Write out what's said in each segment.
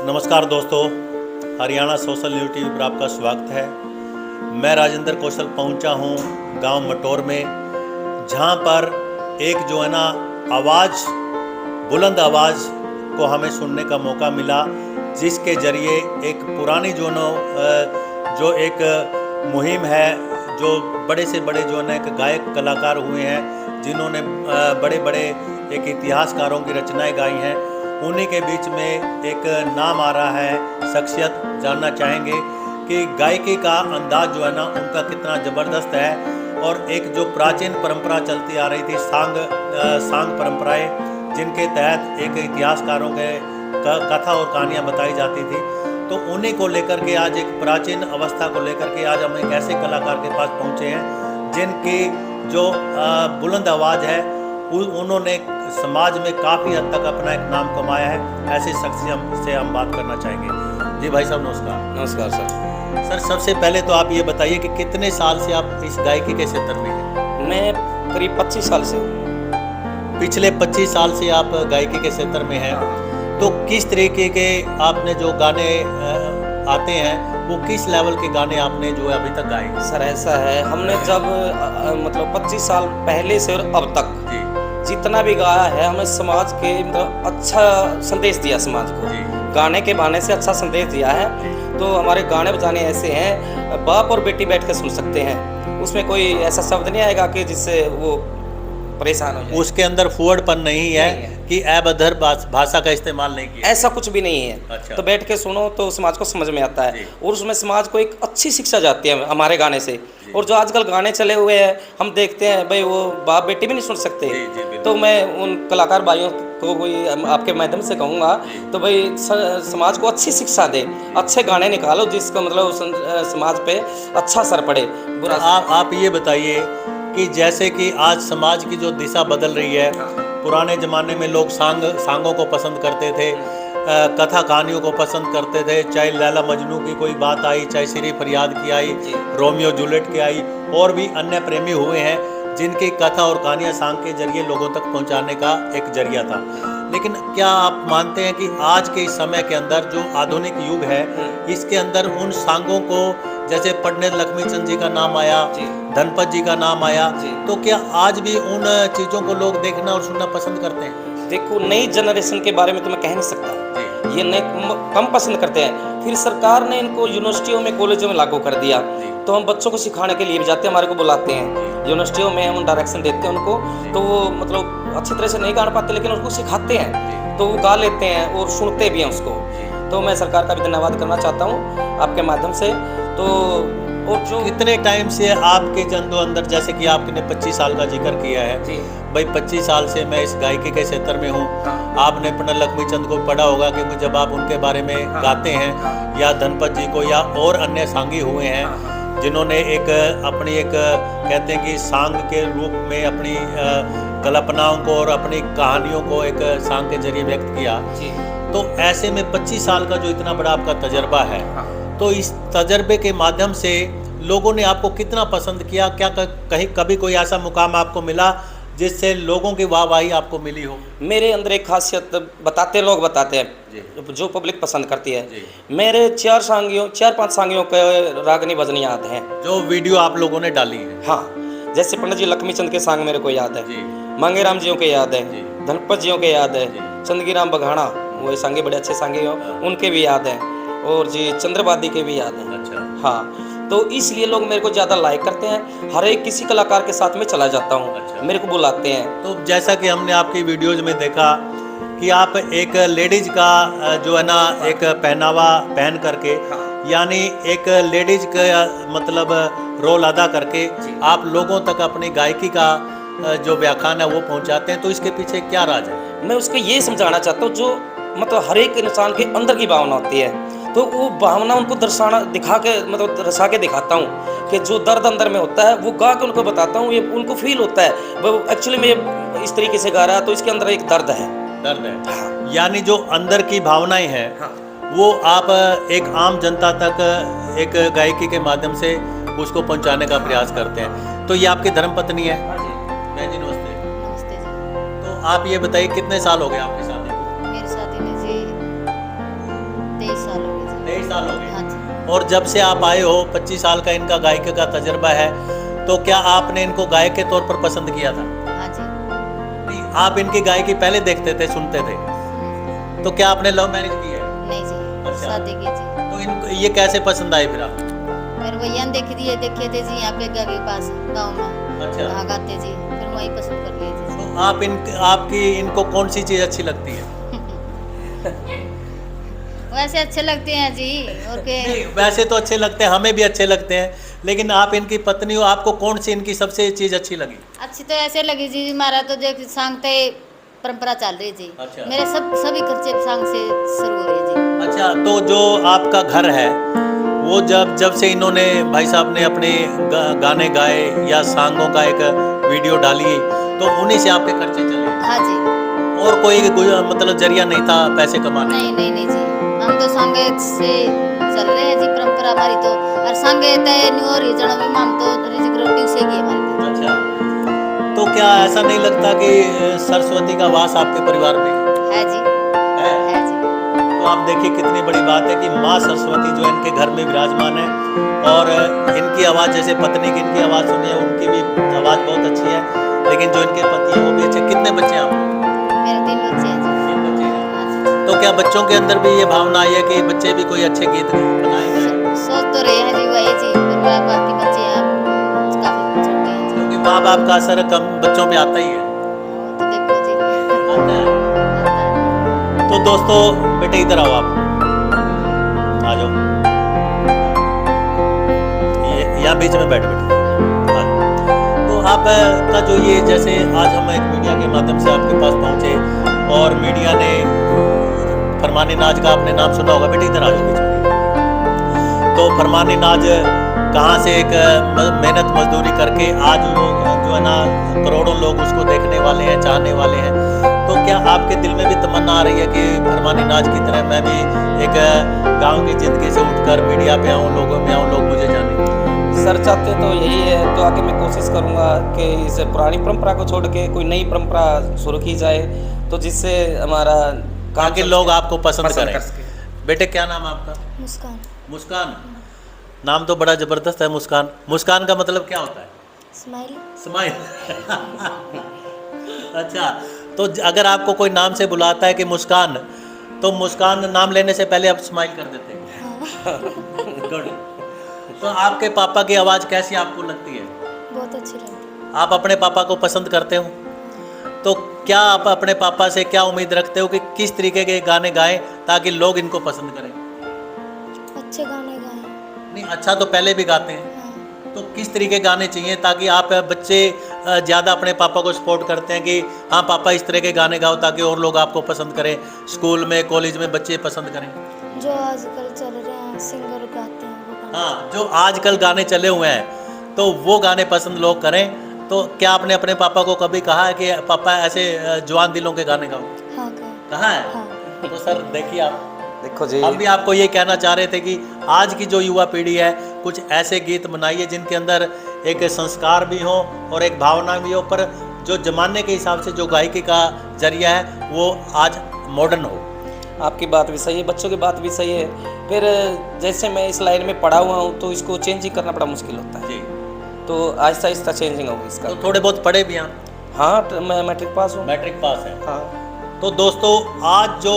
नमस्कार दोस्तों, Haryana social news TV पर आपका स्वागत है। मैं राजेंद्र कौशल पहुंचा हूं गांव मटोर में, जहां पर एक जो है ना आवाज़, बुलंद आवाज़ को हमें सुनने का मौका मिला, जिसके ज़रिए एक पुरानी जो एक मुहिम है, जो बड़े से बड़े जो है ना एक गायक कलाकार हुए हैं, जिन्होंने बड़े बड़े एक इतिहासकारों की रचनाएं गाई हैं, उन्हीं के बीच में एक नाम आ रहा है। शख्सियत जानना चाहेंगे कि गायकी का अंदाज जो है ना उनका कितना ज़बरदस्त है, और एक जो प्राचीन परंपरा चलती आ रही थी, सांग परंपराएं, जिनके तहत एक इतिहासकारों के कथा और कहानियाँ बताई जाती थी, तो उन्हीं को लेकर के आज एक प्राचीन अवस्था को लेकर के आज हम एक ऐसे कलाकार के पास पहुँचे हैं, जिनकी जो बुलंद आवाज़ है, उन्होंने समाज में काफ़ी हद तक अपना एक नाम कमाया है। ऐसे शख्स से हम बात करना चाहेंगे। जी भाई साहब नमस्कार। नमस्कार सर। सर सबसे पहले तो आप ये बताइए कि कितने साल से आप इस गायकी के क्षेत्र में हैं? मैं करीब 25 साल से हूँ। पिछले 25 साल से आप गायकी के क्षेत्र में हैं, तो किस तरीके के आपने जो गाने आते हैं, वो किस लेवल के गाने आपने जो है अभी तक गाए? सर ऐसा है, हमने जब मतलब 25 साल पहले से और अब तक जितना भी गाया है, हमें समाज के मतलब अच्छा संदेश दिया, समाज को गाने के बहाने से अच्छा संदेश दिया है। तो हमारे गाने बजाने ऐसे हैं, बाप और बेटी बैठ के सुन सकते हैं, उसमें कोई ऐसा शब्द नहीं आएगा कि जिससे वो परेशान हो जाए। उसके अंदर फुहड़पन नहीं है कि अभद्र भाषा का इस्तेमाल नहीं किया, ऐसा कुछ भी नहीं है। अच्छा। तो बैठ के सुनो तो समाज को समझ में आता है, और उसमें समाज को एक अच्छी शिक्षा जाती है हमारे गाने से। और जो आजकल गाने चले हुए हैं, हम देखते हैं भाई वो बाप बेटी भी नहीं सुन सकते। तो मैं उन कलाकार भाइयों को कोई आपके माध्यम से कहूँगा, तो भाई समाज को अच्छी शिक्षा दे, अच्छे गाने निकालो जिसका मतलब समाज पे अच्छा असर पड़े। बुरा आप ये बताइए कि जैसे कि आज समाज की जो दिशा बदल रही है, पुराने ज़माने में लोग सांगों को पसंद करते थे, कथा कहानियों को पसंद करते थे, चाहे लैला मजनू की कोई बात आई, चाहे श्री फरियाद की आई, रोमियो जूलियट की आई, और भी अन्य प्रेमी हुए हैं जिनकी कथा और कहानियाँ सांग के जरिए लोगों तक पहुंचाने का एक जरिया था। लेकिन क्या आप मानते हैं कि आज के इस समय के अंदर जो आधुनिक युग है, इसके अंदर उन सांगों को, जैसे पंडित लक्ष्मीचंद जी का नाम आया, धनपत जी का नाम आया, तो क्या आज भी उन चीज़ों को लोग देखना और सुनना पसंद करते हैं? देखो, नई जनरेशन के बारे में तो मैं कह नहीं सकता, ये नए कम पसंद करते हैं। फिर सरकार ने इनको यूनिवर्सिटियों में, कॉलेजों में लागू कर दिया, तो हम बच्चों को सिखाने के लिए भी जाते हैं, हमारे को बुलाते हैं यूनिवर्सिटियों में, हम डायरेक्शन देते हैं उनको, तो वो मतलब अच्छी तरह से नहीं गा पाते, लेकिन उनको सिखाते हैं, तो वो गा लेते हैं और सुनते भी हैं उसको। तो मैं सरकार का भी धन्यवाद करना चाहता हूँ आपके माध्यम से। तो और जो कितने टाइम से आपके जंदो अंदर, जैसे कि आपने 25 साल का जिक्र किया है, भाई 25 साल से मैं इस गायकी के क्षेत्र में हूँ। आपने पंडित लक्ष्मीचंद को पढ़ा होगा, क्योंकि जब आप उनके बारे में गाते हैं, या धनपत जी को, या और अन्य सांगी हुए हैं जिन्होंने एक अपनी एक कहते हैं कि सांग के रूप में अपनी कल्पनाओं को और अपनी कहानियों को एक सांग के जरिए व्यक्त किया। तो ऐसे में 25 साल का जो इतना बड़ा आपका तजर्बा है, तो इस तजर्बे के माध्यम से लोगों ने आपको कितना पसंद किया? क्या कहीं कभी कोई ऐसा मुकाम आपको मिला जिससे लोगों की वाहवाही आपको मिली हो? मेरे अंदर एक खासियत लोग बताते हैं, जो पब्लिक पसंद करती है। मेरे 4-5 सांगियों के रागनी भजनी याद हैं, जो वीडियो आप लोगों ने डाली है। हाँ, जैसे पंडित जी लक्ष्मीचंद के सांग मेरे को याद है, मांगेराम जियों के याद है, धनपत जियों के याद है, चंदगीराम बघाना, वो सांगे बड़े अच्छे सांगे हो, उनके भी याद हैं, और जी चंद्रवादी के भी याद हैं। अच्छा। हाँ, तो इसलिए लोग मेरे को ज़्यादा लाइक करते हैं। हर एक किसी कलाकार के साथ में चला जाता हूँ। अच्छा। मेरे को बुलाते हैं। तो जैसा कि हमने आपकी वीडियोज में देखा कि आप एक लेडीज का जो है ना एक पहनावा पहन करके, यानी एक लेडीज का मतलब रोल अदा करके आप लोगों तक अपनी गायकी का जो व्याख्यान है वो पहुँचाते हैं, तो इसके पीछे क्या राज है? मैं उसको ये समझाना चाहता हूँ, जो मतलब हर एक इंसान के अंदर की भावना होती है, तो वो भावना उनको दिखा के मतलब दर्शा के दिखाता हूँ कि जो दर्द अंदर में होता है वो गा के उनको बताता हूँ, ये उनको फील होता है वो एक्चुअली में इस तरीके से गा रहा है, तो इसके अंदर एक दर्द है। हाँ। यानी जो अंदर की भावनाएं हैं, वो आप एक आम जनता तक एक गायकी के माध्यम से उसको पहुंचाने का प्रयास करते हैं। तो ये आपकी धर्मपत्नी है? मैं जी नमस्ते। नमस्ते जी। तो आप ये बताइए कितने साल हो गए आपकी शादी को? मेरी शादी ने जी और जब से आप आए हो 25 साल का इनका गायकी का तजर्बा है, तो क्या आपने इनको गायक के तौर पर पसंद किया था? हाँ जी। नहीं, आप इनकी गायकी पहले देखते थे, सुनते थे, तो क्या आपने लव मैरिज की है? नहीं जी, अच्छा। शादी की जी। तो इनको ये कैसे पसंद आए फिर आप? मेरे भैया ने देखे थे जी यहाँ पे घर के पास गाँव में, अच्छा। वहाँ गाते जी, फिर वही पसंद कर लिए थे जी। तो आपकी इनको कौन सी चीज़ अच्छी लगती है? वैसे अच्छे लगते हैं जी, और के नहीं, वैसे तो अच्छे लगते हैं, हमें भी अच्छे लगते हैं, लेकिन आप इनकी पत्नी हो, आपको कौन सी इनकी सबसे चीज़ अच्छी लगी? अच्छी तो ऐसे लगी जी, हमारा तो देख सांगते परंपरा चल रही जी। अच्छा। मेरे सभी खर्चे सांग से शुरू हो रहे जी। अच्छा, तो जो आपका घर है वो जब से इन्होंने भाई साहब ने अपने गाने गाए या सांगों का एक वीडियो डाली, तो उन्हीं से आपके खर्चे चले? हाँ जी। और कोई मतलब जरिया नहीं था पैसे कमाने? नहीं जी, हम तो संगे से चल रहे हैं जी, परंपरा हमारी तो, और संगे तय नहीं हो रही जन्म में, हम तो रिजिक रोटी से की हमारी तो। अच्छा, तो क्या ऐसा नहीं लगता कि सरस्वती का वास आपके परिवार में है जी, है? है जी। तो आप देखिए कितनी बड़ी बात है कि माँ सरस्वती जो इनके घर में विराजमान है, और इनकी आवाज़, जैसे पत्नी की इनकी आवाज़ सुनी है, उनकी भी आवाज़ बहुत अच्छी है, लेकिन जो इनके पति है वो भी अच्छे। कितने बच्चे हैं आपको? मेरे 3 बच्चे हैं जी। 3 बच्चे हैं। हाँ जी। तो क्या बच्चों के अंदर भी ये भावना आई है कि बच्चे भी कोई अच्छे गीत बनाएंगे? सोच तो रहे हैं जी वही जी, पर बाकी बच्चे हैं काफी छोटे हैं जी। क्योंकि माँ बाप का असर कम बच्चों पे आता ही है। वो तो देखो जी, आता है। आता है। तो दोस्तों, बेटे इधर आओ, आप आ जाओ, यहाँ बीच में बैठ बैठे। तो आपका जो ये, जैसे आज हम एक मीडिया के माध्यम से आपके पास पहुँचे, और मीडिया ने फरमानी नाज का आपने नाम सुना होगा, बेटे इधर आ जाओ बीच में। तो फरमानी नाज कहाँ से एक मेहनत मजदूरी करके आज वो जो है ना करोड़ों लोग उसको देखने वाले हैं, चाहने वाले हैं। तो क्या आपके दिल में भी तमन्ना आ रही है कि फरमानी नाज की तरह मैं भी एक गांव की ज़िंदगी से उठकर मीडिया पे आऊँ, लोगों में आऊँ, लोग मुझे जाने? सर चाहते तो यही है, तो आगे मैं कोशिश करूंगा कि इस पुरानी परंपरा को छोड़ के कोई नई परंपरा शुरू की जाए, तो जिससे हमारा कहाँ के लोग आपको पसंद करें। कर सके। बेटे क्या नाम है आपका? मुस्कान। मुस्कान। नाम तो बड़ा ज़बरदस्त है, मुस्कान। मुस्कान का मतलब क्या होता है? स्माइल। स्माइल। अच्छा, तो अगर आपको कोई नाम से बुलाता है कि मुस्कान, तो मुस्कान नाम लेने से पहले आप स्माइल कर देते हैं? गुड। तो आपके पापा की आवाज़ कैसी आपको लगती है? बहुत अच्छी लगती आप अपने पापा को पसंद करते हो? तो क्या आप अपने पापा से क्या उम्मीद रखते हो कि किस तरीके के गाने गाएं ताकि लोग इनको पसंद करें? है। अच्छे गाने गाए। नहीं, अच्छा तो पहले भी गाते हैं, हाँ। तो किस तरीके गाने चाहिए ताकि आप बच्चे ज़्यादा अपने पापा को सपोर्ट करते हैं कि हाँ पापा इस तरह के गाने गाओ ताकि और लोग आपको पसंद करें, स्कूल में कॉलेज में बच्चे पसंद करें? जो आजकल चल रहे हैं सिंगर गाते हैं वो गाने। हाँ, जो आजकल गाने चले हुए हैं तो वो गाने पसंद लोग करें। तो क्या आपने अपने पापा को कभी कहा है कि पापा ऐसे जवान दिलों के गाने गाओ? हाँ कहा है? हाँ। तो सर देखिए, आप देखो जी, हम भी आपको ये कहना चाह रहे थे कि आज की जो युवा पीढ़ी है, कुछ ऐसे गीत बनाइए जिनके अंदर एक संस्कार भी हो और एक भावना भी हो, पर जो जमाने के हिसाब से जो गायकी का जरिया है वो आज मॉडर्न हो। आपकी बात भी सही है, बच्चों की बात भी सही है। फिर जैसे मैं इस लाइन में पढ़ा हुआ हूँ, तो इसको चेंज ही करना बड़ा मुश्किल होता है, जी। तो आहिस्ता आहिस्ता चेंजिंग होगी इसका। तो थोड़े बहुत पढ़े भी हैं? हाँ, मैं मैट्रिक पास हूँ। मैट्रिक पास है। हाँ। तो दोस्तों, आज जो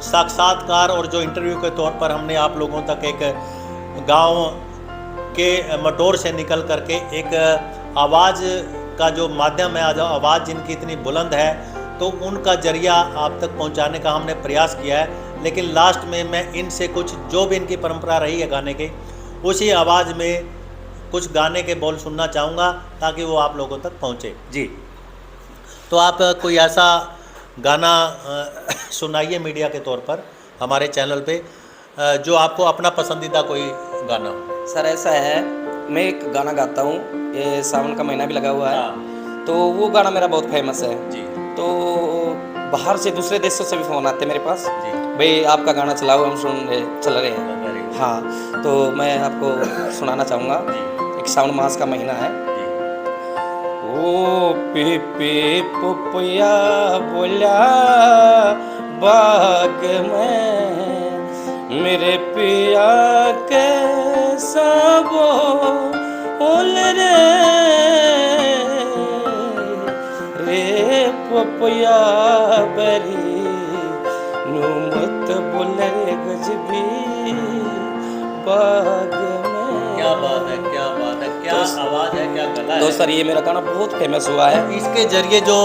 साक्षात्कार और जो इंटरव्यू के तौर पर हमने आप लोगों तक एक गांव के मटोर से निकल करके एक आवाज़ का जो माध्यम है, आवाज़ जिनकी इतनी बुलंद है, तो उनका जरिया आप तक पहुंचाने का हमने प्रयास किया है। लेकिन लास्ट में मैं इनसे कुछ जो भी इनकी परंपरा रही है गाने की, उसी आवाज़ में कुछ गाने के बोल सुनना चाहूँगा ताकि वो आप लोगों तक पहुँचे। जी, तो आप कोई ऐसा गाना सुनाइए मीडिया के तौर पर हमारे चैनल पे, जो आपको अपना पसंदीदा कोई गाना हो। सर ऐसा है, मैं एक गाना गाता हूँ, ये सावन का महीना भी लगा हुआ है, तो वो गाना मेरा बहुत फेमस है जी। तो बाहर से दूसरे देशों से भी फ़ोन आते हैं मेरे पास, जी। भाई आपका गाना चलाओ, हम चल रहे हैं। Very good। हाँ, तो मैं आपको सुनाना चाहूँगा। एक सावन मास का महीना है। ओ पीपी पुपिया बोला बाग में मेरे पिया के सबो ओल रे पपया बरी नु मत बोले गजबी बाग में। क्या बात है, क्या बात है, क्या आवाज है, क्या गला तो है। सर ये मेरा गाना बहुत फेमस हुआ है। इसके जरिए जो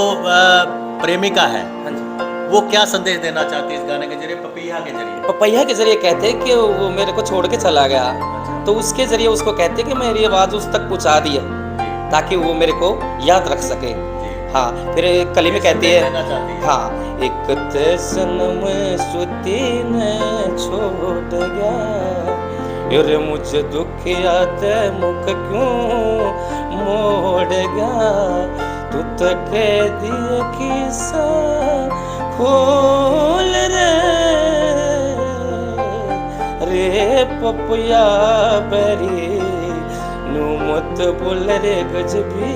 प्रेमिका है हाँ जी, वो क्या संदेश देना चाहती है इस गाने के जरिए, पपैया के जरिए? पपैया के जरिए कहते हैं कि वो मेरे को छोड़ के चला गया, तो उसके जरिए उसको कहते हैं कि मेरी आवाज़ उस तक पहुंचा दिया ताकि वो मेरे को याद रख सके। हाँ, फिर कली में कहती है, देना चाहती है। हाँ, एक ते सनम सुती ने छोड़ गया, अरे मुझे दुख याद मुख क्यों मोड़ गया, तू तो कह दिए किस्सा खोल रे पपया बरी नु मत बोल रे गजबी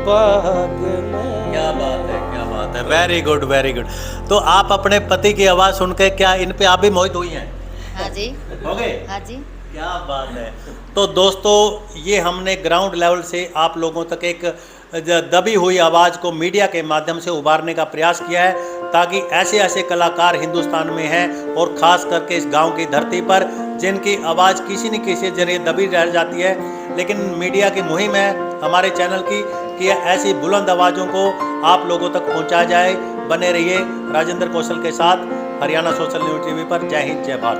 बाग में। क्या बात है, क्या बात है, वेरी गुड, वेरी गुड। तो आप अपने पति की आवाज़ सुन के क्या इन पे आप भी मोहित हुई हैं? हाँ जी, हो गए? हाँ जी। क्या बात है। तो दोस्तों, ये हमने ग्राउंड लेवल से आप लोगों तक एक दबी हुई आवाज़ को मीडिया के माध्यम से उभारने का प्रयास किया है, ताकि ऐसे ऐसे कलाकार हिंदुस्तान में हैं और ख़ास करके इस गांव की धरती पर जिनकी आवाज़ किसी न किसी जरिए दबी रह जाती है, लेकिन मीडिया की मुहिम है हमारे चैनल की कि ऐसी बुलंद आवाज़ों को आप लोगों तक पहुंचाया जाए। बने रहिए राजेंद्र कौशल के साथ हरियाणा सोशल न्यूज़ टीवी पर। जय हिंद, जय भारत।